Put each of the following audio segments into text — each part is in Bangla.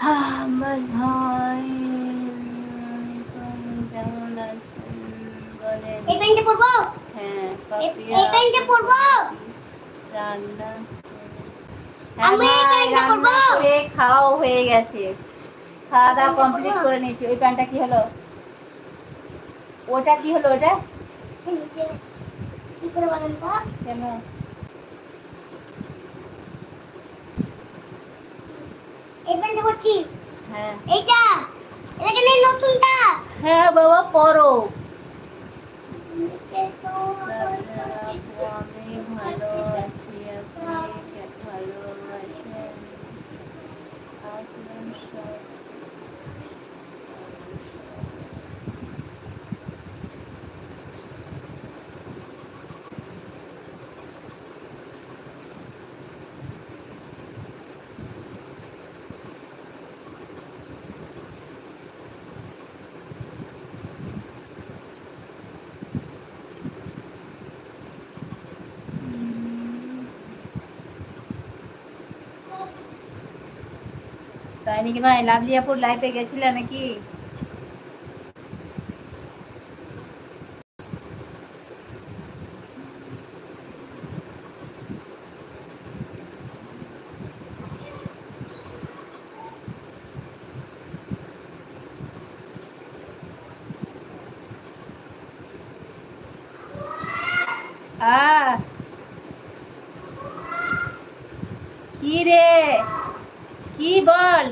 আহমদ ভাই কেমন আছেন বলেন। এই প্যান্টে পরবো? হ্যাঁ, এই প্যান্টে পরবো? রান্না আমি এই প্যান্টে পরবো? করে খাওয়া হয়ে গেছে, খাওয়া দাওয়া কমপ্লিট করে নিয়েছি। ওই প্যান্টটা কি হলো? ওটা কি হলো? ওটা কি করে বলেন তো? কেন এই প্যান্টটা পরছি? হ্যাঁ, এইটা এটা কেন নতুনটা? হ্যাঁ বাবা, পরো। আমি ভালো আছি, আপনি ভালো আছেন? আপনার সব তাই নাকি ভাই? লাভলিয়াপুর লাইফে গেছিলে নাকি? কি রে, কি বল?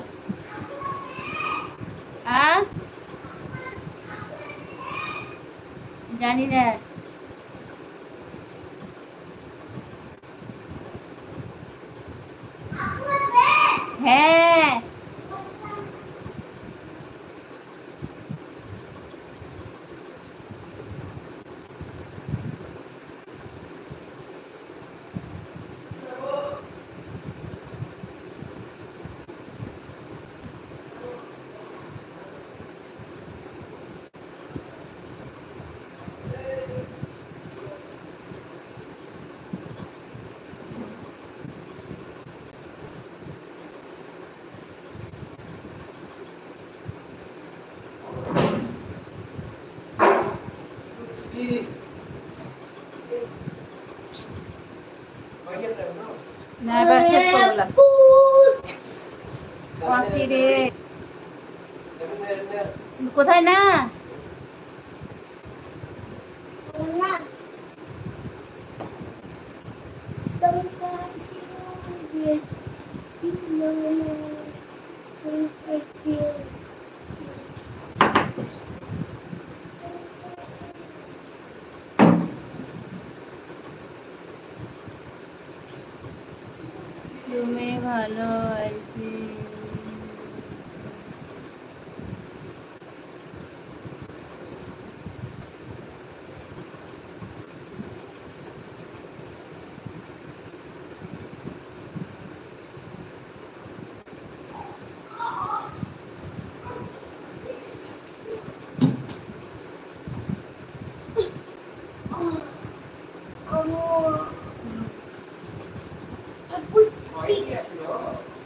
জানি না। হ্যাঁ, না এবার শেষ করলাম। কাশি রে, কোথায় না? তুমি ভালো আছি?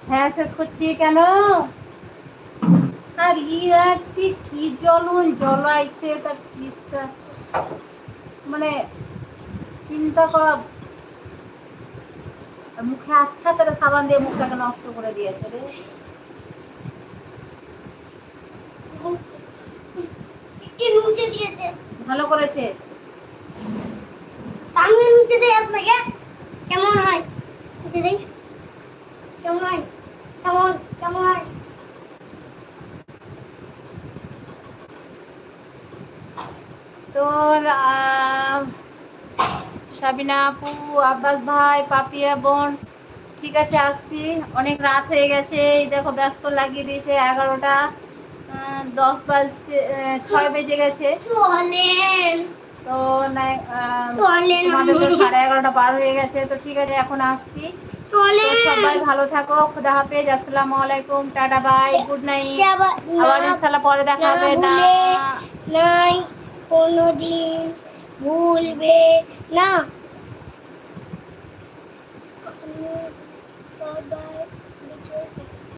হ্যাঁ শেষ করছি। কেন? আর যাচ্ছি কি জ্বলাইছে তার পিসা, মানে চিন্তা করা। মুখে আচ্ছা তারা সাবান দিয়ে মুখটাকে নষ্ট করে দিয়েছে রে। মুছে দিয়েছে, ভালো করেছে। আমি মুছে দিই আপনাকে। কেমন হয় মুছে দিই? কেমন হয়? কেমন কেমন হয়? তো সাবিনা আপু, আব্বাস ভাই, পাপিয়া বোন, ঠিক আছে আসছি। অনেক রাত হয়ে গেছে, এই দেখো ব্যস্ত লাগিয়ে দিয়েছে। 11টা 10 বাজছে, 6 বেজে গেছে। তো তোমাদের তো 11:30 পার হয়ে গেছে। তো ঠিক আছে, এখন আসছি। সবাই ভালো থাকো, খুদা হাফেজ, আসসালামু আলাইকুম, টাটা, বাই, গুড নাইট। আবার ইনশাআল্লাহ পরে দেখা হবে। না নাই কোনোদিন ভুলবে না। সবাই